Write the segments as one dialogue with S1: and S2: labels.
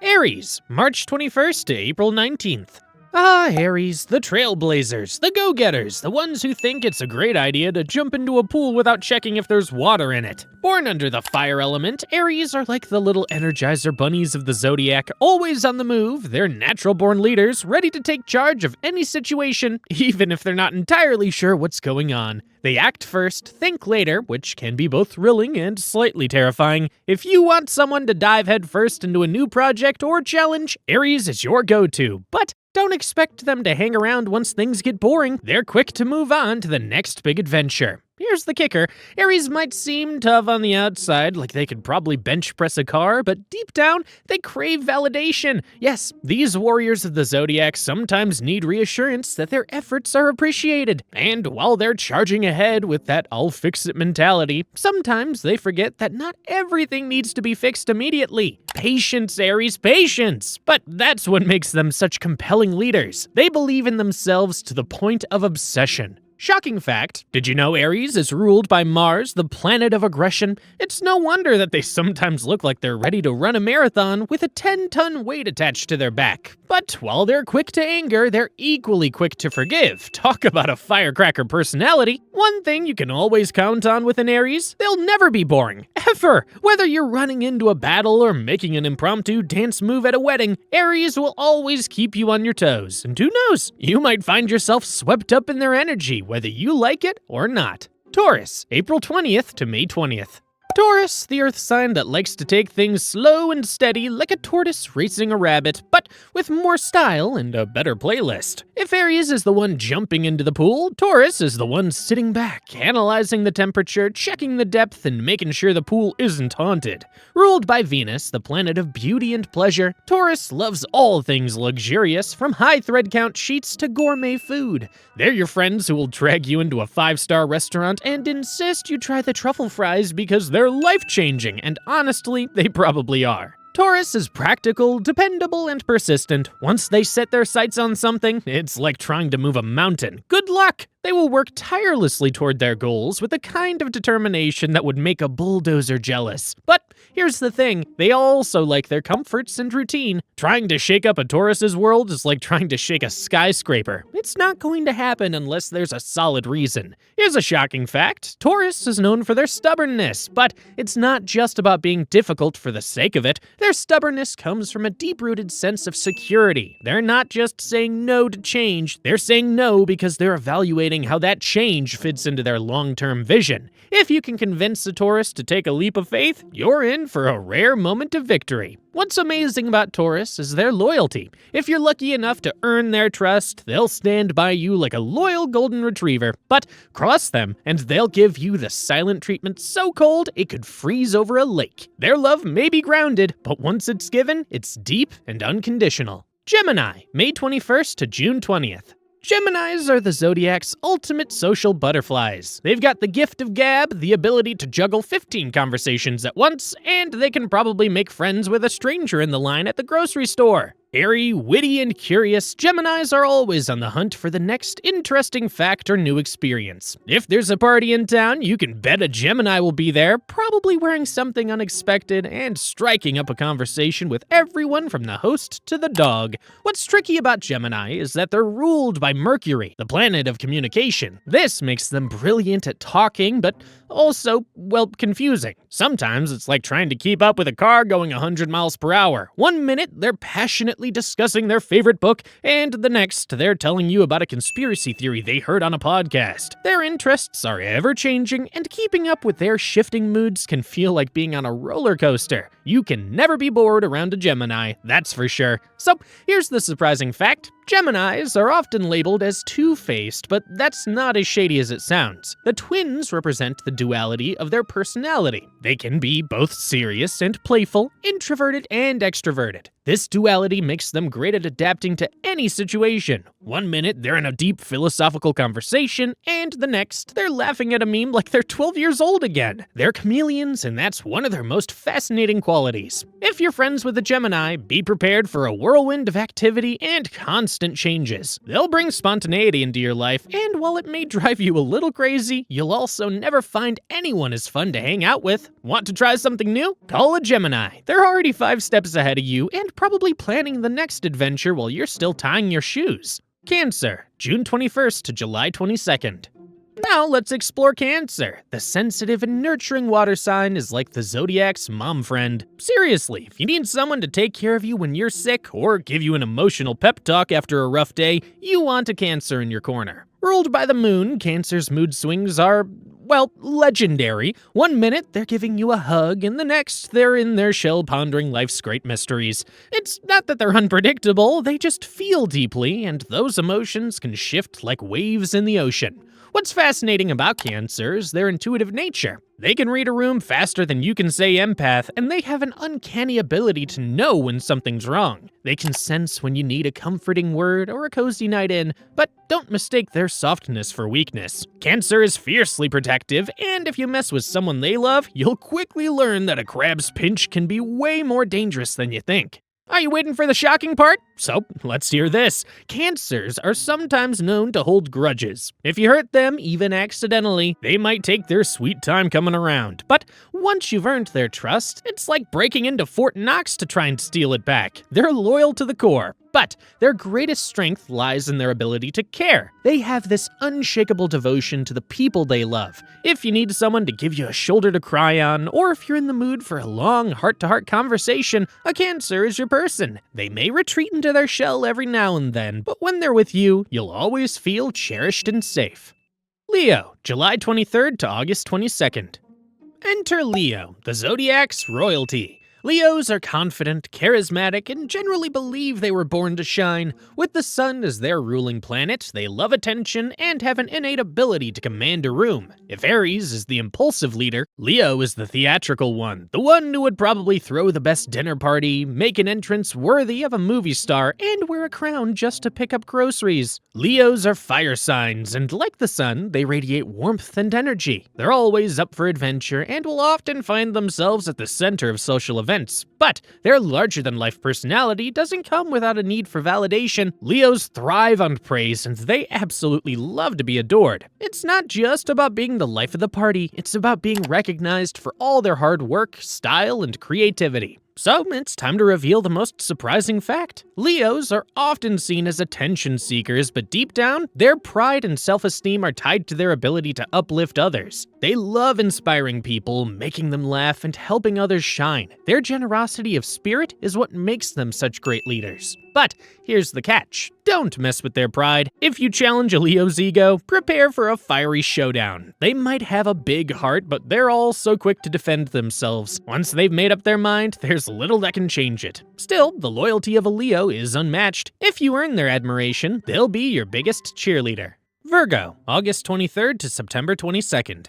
S1: Aries, March 21st to April 19th. Ah, Aries, the trailblazers, the go-getters, the ones who think it's a great idea to jump into a pool without checking if there's water in it. Born under the fire element, Aries are like the little Energizer bunnies of the Zodiac, always on the move. They're natural-born leaders, ready to take charge of any situation, even if they're not entirely sure what's going on. They act first, think later, which can be both thrilling and slightly terrifying. If you want someone to dive headfirst into a new project or challenge, Aries is your go-to. But don't expect them to hang around once things get boring. They're quick to move on to the next big adventure. Here's the kicker. Aries might seem tough on the outside, like they could probably bench press a car, but deep down, they crave validation. Yes, these warriors of the Zodiac sometimes need reassurance that their efforts are appreciated. And while they're charging ahead with that I'll fix it mentality, sometimes they forget that not everything needs to be fixed immediately. Patience, Aries, patience! But that's what makes them such compelling leaders. They believe in themselves to the point of obsession. Shocking fact, did you know Aries is ruled by Mars, the planet of aggression? It's no wonder that they sometimes look like they're ready to run a marathon with a 10-ton weight attached to their back. But while they're quick to anger, they're equally quick to forgive. Talk about a firecracker personality. One thing you can always count on with an Aries, they'll never be boring. Ever! Whether you're running into a battle or making an impromptu dance move at a wedding, Aries will always keep you on your toes. And who knows, you might find yourself swept up in their energy, whether you like it or not. Taurus, April 20th to May 20th. Taurus, the earth sign that likes to take things slow and steady like a tortoise racing a rabbit, but with more style and a better playlist. If Aries is the one jumping into the pool, Taurus is the one sitting back, analyzing the temperature, checking the depth, and making sure the pool isn't haunted. Ruled by Venus, the planet of beauty and pleasure, Taurus loves all things luxurious, from high thread count sheets to gourmet food. They're your friends who will drag you into a 5-star restaurant and insist you try the truffle fries because they're life-changing, and honestly, they probably are. Taurus is practical, dependable, and persistent. Once they set their sights on something, it's like trying to move a mountain. Good luck! They will work tirelessly toward their goals with a kind of determination that would make a bulldozer jealous. But here's the thing, they also like their comforts and routine. Trying to shake up a Taurus's world is like trying to shake a skyscraper. It's not going to happen unless there's a solid reason. Here's a shocking fact. Taurus is known for their stubbornness, but it's not just about being difficult for the sake of it. Their stubbornness comes from a deep-rooted sense of security. They're not just saying no to change, they're saying no because they're evaluating how that change fits into their long-term vision. If you can convince a Taurus to take a leap of faith, you're in for a rare moment of victory. What's amazing about Taurus is their loyalty. If you're lucky enough to earn their trust, they'll stand by you like a loyal golden retriever. But cross them, and they'll give you the silent treatment so cold it could freeze over a lake. Their love may be grounded, but once it's given, it's deep and unconditional. Gemini, May 21st to June 20th. Geminis are the Zodiac's ultimate social butterflies. They've got the gift of gab, the ability to juggle 15 conversations at once, and they can probably make friends with a stranger in the line at the grocery store. Airy, witty, and curious, Geminis are always on the hunt for the next interesting fact or new experience. If there's a party in town, you can bet a Gemini will be there, probably wearing something unexpected and striking up a conversation with everyone from the host to the dog. What's tricky about Gemini is that they're ruled by Mercury, the planet of communication. This makes them brilliant at talking, but also, well, confusing. Sometimes it's like trying to keep up with a car going 100 miles per hour. One minute, they're passionately discussing their favorite book, and the next, they're telling you about a conspiracy theory they heard on a podcast. Their interests are ever-changing, and keeping up with their shifting moods can feel like being on a roller coaster. You can never be bored around a Gemini, that's for sure. So, here's the surprising fact. Geminis are often labeled as two-faced, but that's not as shady as it sounds. The twins represent the duality of their personality. They can be both serious and playful, introverted and extroverted. This duality makes them great at adapting to any situation. One minute, they're in a deep philosophical conversation, and the next, they're laughing at a meme like they're 12 years old again. They're chameleons, and that's one of their most fascinating qualities. If you're friends with a Gemini, be prepared for a whirlwind of activity and constant constant changes. They'll bring spontaneity into your life, and while it may drive you a little crazy, you'll also never find anyone as fun to hang out with. Want to try something new? Call a Gemini. They're already 5 steps ahead of you and probably planning the next adventure while you're still tying your shoes. Cancer, June 21st to July 22nd. Now let's explore Cancer. The sensitive and nurturing water sign is like the Zodiac's mom friend. Seriously, if you need someone to take care of you when you're sick or give you an emotional pep talk after a rough day, you want a Cancer in your corner. Ruled by the moon, Cancer's mood swings are, well, legendary. One minute, they're giving you a hug, and the next, they're in their shell pondering life's great mysteries. It's not that they're unpredictable, they just feel deeply, and those emotions can shift like waves in the ocean. What's fascinating about Cancer is their intuitive nature. They can read a room faster than you can say empath, and they have an uncanny ability to know when something's wrong. They can sense when you need a comforting word or a cozy night in, but don't mistake their softness for weakness. Cancer is fiercely protective, and if you mess with someone they love, you'll quickly learn that a crab's pinch can be way more dangerous than you think. Are you waiting for the shocking part? So, let's hear this. Cancers are sometimes known to hold grudges. If you hurt them, even accidentally, they might take their sweet time coming around. But once you've earned their trust, it's like breaking into Fort Knox to try and steal it back. They're loyal to the core. But their greatest strength lies in their ability to care. They have this unshakable devotion to the people they love. If you need someone to give you a shoulder to cry on, or if you're in the mood for a long heart-to-heart conversation, a Cancer is your person. They may retreat into their shell every now and then, but when they're with you, you'll always feel cherished and safe. Leo, July 23rd to August 22nd. Enter Leo, the Zodiac's royalty. Leos are confident, charismatic, and generally believe they were born to shine. With the sun as their ruling planet, they love attention and have an innate ability to command a room. If Aries is the impulsive leader, Leo is the theatrical one, the one who would probably throw the best dinner party, make an entrance worthy of a movie star, and wear a crown just to pick up groceries. Leos are fire signs, and like the sun, they radiate warmth and energy. They're always up for adventure and will often find themselves at the center of social events. But their larger-than-life personality doesn't come without a need for validation. Leos thrive on praise, and they absolutely love to be adored. It's not just about being the life of the party, it's about being recognized for all their hard work, style, and creativity. So, it's time to reveal the most surprising fact. Leos are often seen as attention seekers, but deep down, their pride and self-esteem are tied to their ability to uplift others. They love inspiring people, making them laugh, and helping others shine. Their generosity of spirit is what makes them such great leaders. But here's the catch. Don't mess with their pride. If you challenge a Leo's ego, prepare for a fiery showdown. They might have a big heart, but they're all so quick to defend themselves. Once they've made up their mind, there's little that can change it. Still, the loyalty of a Leo is unmatched. If you earn their admiration, they'll be your biggest cheerleader. Virgo, August 23rd to September 22nd.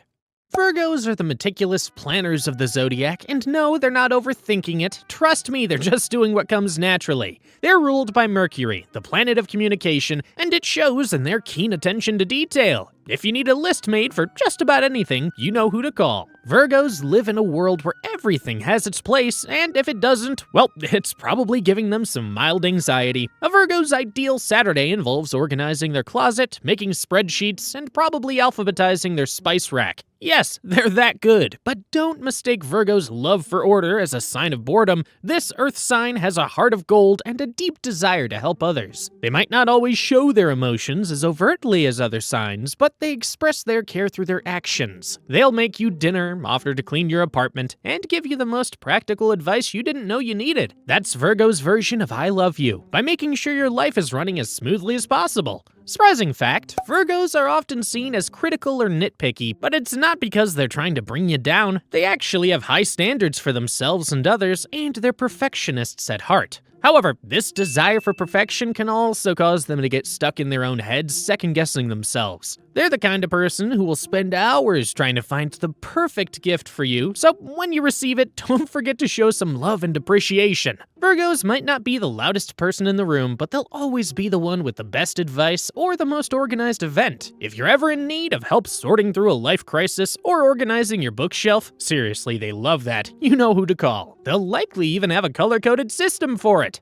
S1: Virgos are the meticulous planners of the zodiac, and no, they're not overthinking it. Trust me, they're just doing what comes naturally. They're ruled by Mercury, the planet of communication, and it shows in their keen attention to detail. If you need a list made for just about anything, you know who to call. Virgos live in a world where everything has its place, and if it doesn't, well, it's probably giving them some mild anxiety. A Virgo's ideal Saturday involves organizing their closet, making spreadsheets, and probably alphabetizing their spice rack. Yes, they're that good, but don't mistake Virgo's love for order as a sign of boredom. This earth sign has a heart of gold and a deep desire to help others. They might not always show their emotions as overtly as other signs, but they express their care through their actions. They'll make you dinner, offer to clean your apartment, and give you the most practical advice you didn't know you needed. That's Virgo's version of I love you, by making sure your life is running as smoothly as possible. Surprising fact, Virgos are often seen as critical or nitpicky, but it's not because they're trying to bring you down. They actually have high standards for themselves and others, and they're perfectionists at heart. However, this desire for perfection can also cause them to get stuck in their own heads, second-guessing themselves. They're the kind of person who will spend hours trying to find the perfect gift for you, so when you receive it, don't forget to show some love and appreciation. Virgos might not be the loudest person in the room, but they'll always be the one with the best advice or the most organized event. If you're ever in need of help sorting through a life crisis or organizing your bookshelf, seriously, they love that. You know who to call. They'll likely even have a color-coded system for it.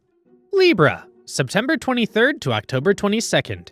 S1: Libra, September 23rd to October 22nd.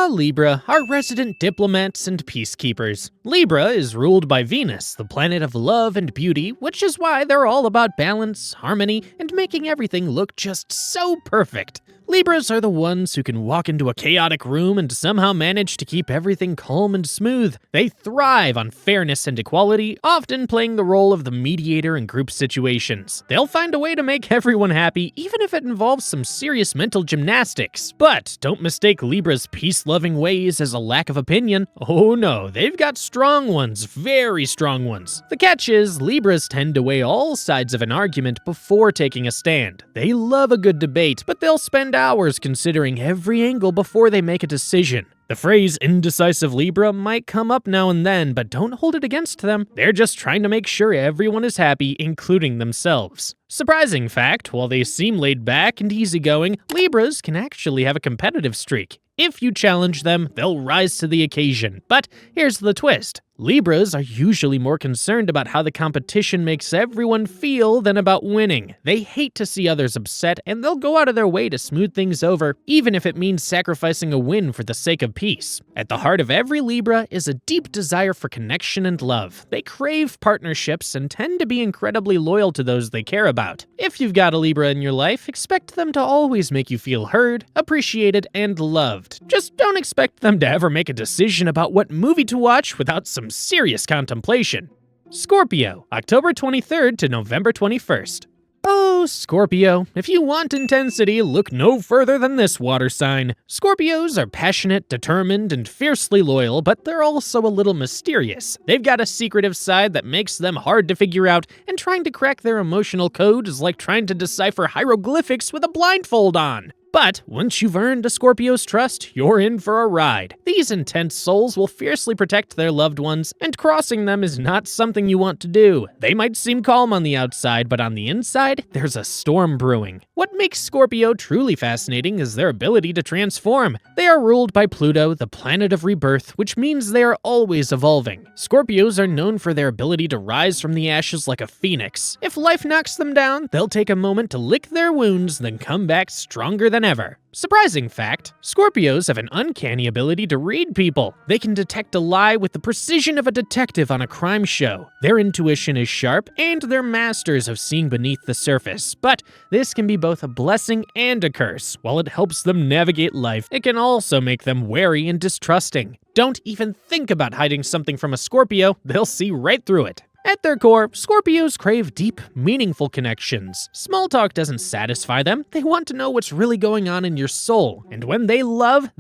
S1: Libra, our resident diplomats and peacekeepers. Libra is ruled by Venus, the planet of love and beauty, which is why they're all about balance, harmony, and making everything look just so perfect. Libras are the ones who can walk into a chaotic room and somehow manage to keep everything calm and smooth. They thrive on fairness and equality, often playing the role of the mediator in group situations. They'll find a way to make everyone happy, even if it involves some serious mental gymnastics. But don't mistake Libra's peace-loving ways as a lack of opinion. Oh no, they've got strong ones, very strong ones. The catch is, Libras tend to weigh all sides of an argument before taking a stand. They love a good debate, but they'll spend hours considering every angle before they make a decision. The phrase indecisive Libra might come up now and then, but don't hold it against them. They're just trying to make sure everyone is happy, including themselves. Surprising fact, while they seem laid back and easygoing, Libras can actually have a competitive streak. If you challenge them, they'll rise to the occasion. But here's the twist. Libras are usually more concerned about how the competition makes everyone feel than about winning. They hate to see others upset, and they'll go out of their way to smooth things over, even if it means sacrificing a win for the sake of peace. At the heart of every Libra is a deep desire for connection and love. They crave partnerships and tend to be incredibly loyal to those they care about. If you've got a Libra in your life, expect them to always make you feel heard, appreciated, and loved. Just don't expect them to ever make a decision about what movie to watch without some serious contemplation. Scorpio, October 23rd to November 21st. Oh, Scorpio, if you want intensity, look no further than this water sign. Scorpios are passionate, determined, and fiercely loyal, but they're also a little mysterious. They've got a secretive side that makes them hard to figure out, and trying to crack their emotional code is like trying to decipher hieroglyphics with a blindfold on. But once you've earned a Scorpio's trust, you're in for a ride. These intense souls will fiercely protect their loved ones, and crossing them is not something you want to do. They might seem calm on the outside, but on the inside, there's a storm brewing. What makes Scorpio truly fascinating is their ability to transform. They are ruled by Pluto, the planet of rebirth, which means they are always evolving. Scorpios are known for their ability to rise from the ashes like a phoenix. If life knocks them down, they'll take a moment to lick their wounds, then come back stronger than ever. Surprising fact, Scorpios have an uncanny ability to read people. They can detect a lie with the precision of a detective on a crime show. Their intuition is sharp, and they're masters of seeing beneath the surface. But this can be both a blessing and a curse. While it helps them navigate life, it can also make them wary and distrusting. Don't even think about hiding something from a Scorpio, they'll see right through it. At their core, Scorpios crave deep, meaningful connections. Small talk doesn't satisfy them. They want to know what's really going on in your soul. And when they love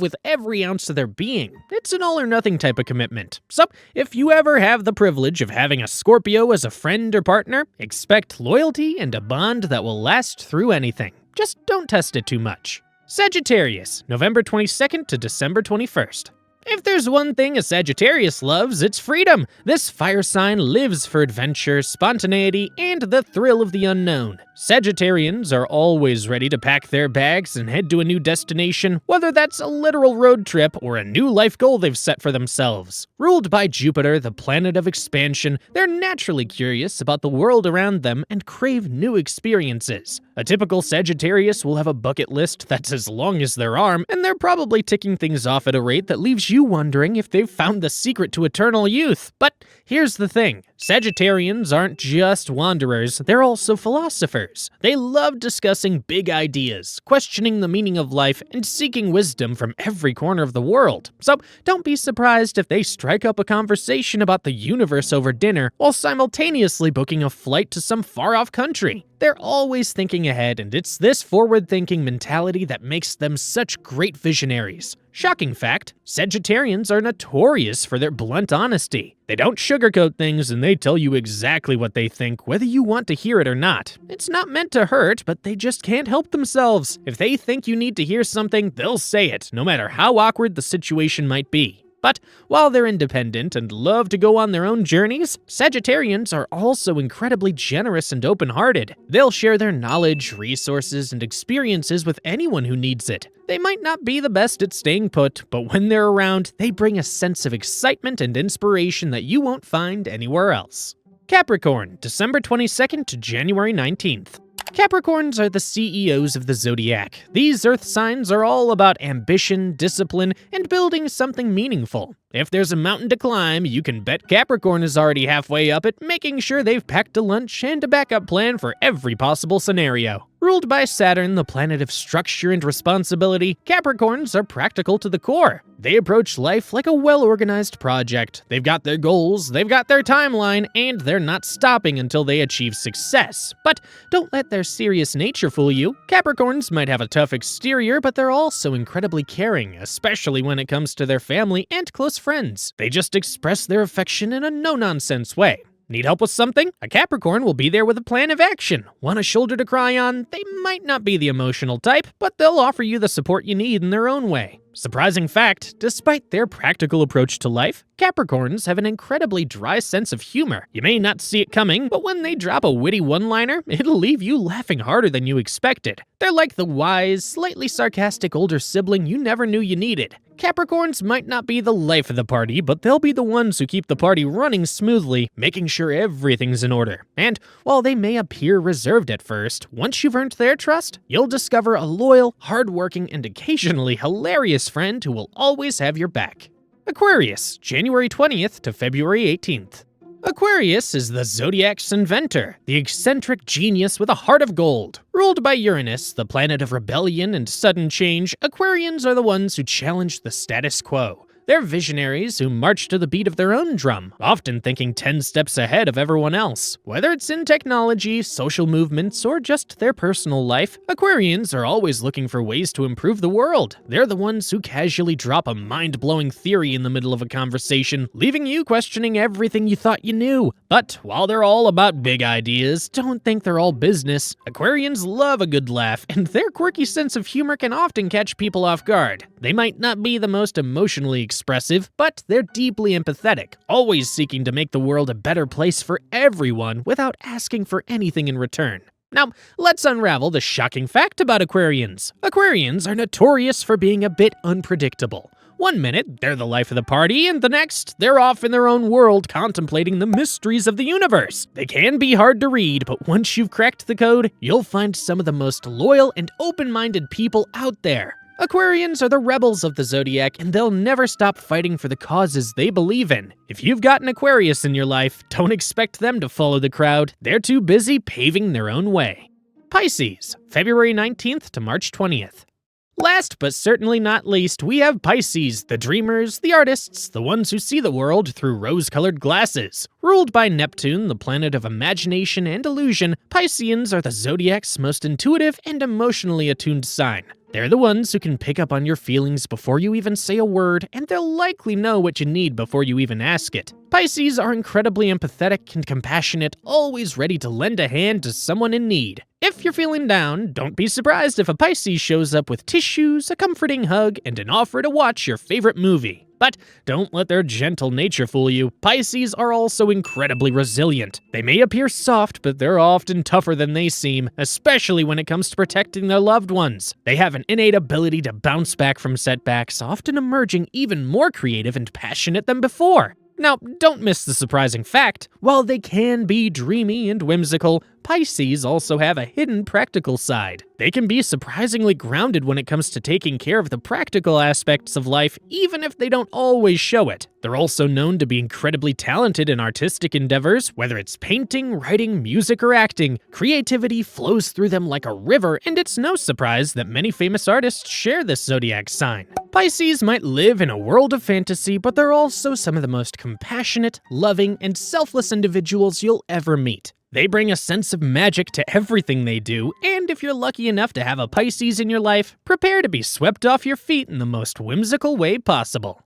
S1: with every ounce of their being. It's an all-or-nothing type of commitment. So, if you ever have the privilege of having a Scorpio as a friend or partner, expect loyalty and a bond that will last through anything. Just don't test it too much. Sagittarius, November 22nd to December 21st. If there's one thing a Sagittarius loves, it's freedom. This fire sign lives for adventure, spontaneity, and the thrill of the unknown. Sagittarians are always ready to pack their bags and head to a new destination, whether that's a literal road trip or a new life goal they've set for themselves. Ruled by Jupiter, the planet of expansion, they're naturally curious about the world around them and crave new experiences. A typical Sagittarius will have a bucket list that's as long as their arm, and they're probably ticking things off at a rate that leaves you wondering if they've found the secret to eternal youth. But here's the thing. Sagittarians aren't just wanderers, they're also philosophers. They love discussing big ideas, questioning the meaning of life, and seeking wisdom from every corner of the world. So don't be surprised if they strike up a conversation about the universe over dinner while simultaneously booking a flight to some far-off country. They're always thinking ahead, and it's this forward-thinking mentality that makes them such great visionaries. Shocking fact, Sagittarians are notorious for their blunt honesty. They don't sugarcoat things, and they tell you exactly what they think, whether you want to hear it or not. It's not meant to hurt, but they just can't help themselves. If they think you need to hear something, they'll say it, no matter how awkward the situation might be. But while they're independent and love to go on their own journeys, Sagittarians are also incredibly generous and open-hearted. They'll share their knowledge, resources, and experiences with anyone who needs it. They might not be the best at staying put, but when they're around, they bring a sense of excitement and inspiration that you won't find anywhere else. Capricorn, December 22nd to January 19th. Capricorns are the CEOs of the Zodiac. These earth signs are all about ambition, discipline, and building something meaningful. If there's a mountain to climb, you can bet Capricorn is already halfway up it, making sure they've packed a lunch and a backup plan for every possible scenario. Ruled by Saturn, the planet of structure and responsibility, Capricorns are practical to the core. They approach life like a well-organized project. They've got their goals, they've got their timeline, and they're not stopping until they achieve success. But don't let their serious nature fool you. Capricorns might have a tough exterior, but they're also incredibly caring, especially when it comes to their family and close friends. They just express their affection in a no-nonsense way. Need help with something? A Capricorn will be there with a plan of action. Want a shoulder to cry on? They might not be the emotional type, but they'll offer you the support you need in their own way. Surprising fact, despite their practical approach to life, Capricorns have an incredibly dry sense of humor. You may not see it coming, but when they drop a witty one-liner, it'll leave you laughing harder than you expected. They're like the wise, slightly sarcastic older sibling you never knew you needed. Capricorns might not be the life of the party, but they'll be the ones who keep the party running smoothly, making sure everything's in order. And while they may appear reserved at first, once you've earned their trust, you'll discover a loyal, hardworking, and occasionally hilarious friend who will always have your back. Aquarius, January 20th to February 18th. Aquarius is the Zodiac's inventor, the eccentric genius with a heart of gold. Ruled by Uranus, the planet of rebellion and sudden change, Aquarians are the ones who challenge the status quo. They're visionaries who march to the beat of their own drum, often thinking 10 steps ahead of everyone else. Whether it's in technology, social movements, or just their personal life, Aquarians are always looking for ways to improve the world. They're the ones who casually drop a mind-blowing theory in the middle of a conversation, leaving you questioning everything you thought you knew. But while they're all about big ideas, don't think they're all business. Aquarians love a good laugh, and their quirky sense of humor can often catch people off guard. They might not be the most emotionally expressive, but they're deeply empathetic, always seeking to make the world a better place for everyone without asking for anything in return. Now, let's unravel the shocking fact about Aquarians. Aquarians are notorious for being a bit unpredictable. One minute, they're the life of the party, and the next, they're off in their own world contemplating the mysteries of the universe. They can be hard to read, but once you've cracked the code, you'll find some of the most loyal and open-minded people out there. Aquarians are the rebels of the Zodiac, and they'll never stop fighting for the causes they believe in. If you've got an Aquarius in your life, don't expect them to follow the crowd. They're too busy paving their own way. Pisces, February 19th to March 20th. Last but certainly not least, we have Pisces, the dreamers, the artists, the ones who see the world through rose-colored glasses. Ruled by Neptune, the planet of imagination and illusion, Pisceans are the Zodiac's most intuitive and emotionally attuned sign. They're the ones who can pick up on your feelings before you even say a word, and they'll likely know what you need before you even ask it. Pisces are incredibly empathetic and compassionate, always ready to lend a hand to someone in need. If you're feeling down, don't be surprised if a Pisces shows up with tissues, a comforting hug, and an offer to watch your favorite movie. But don't let their gentle nature fool you. Pisces are also incredibly resilient. They may appear soft, but they're often tougher than they seem, especially when it comes to protecting their loved ones. They have an innate ability to bounce back from setbacks, often emerging even more creative and passionate than before. Now, don't miss the surprising fact. While they can be dreamy and whimsical, Pisces also have a hidden practical side. They can be surprisingly grounded when it comes to taking care of the practical aspects of life, even if they don't always show it. They're also known to be incredibly talented in artistic endeavors, whether it's painting, writing, music, or acting. Creativity flows through them like a river, and it's no surprise that many famous artists share this zodiac sign. Pisces might live in a world of fantasy, but they're also some of the most compassionate, loving, and selfless individuals you'll ever meet. They bring a sense of magic to everything they do, and if you're lucky enough to have a Pisces in your life, prepare to be swept off your feet in the most whimsical way possible.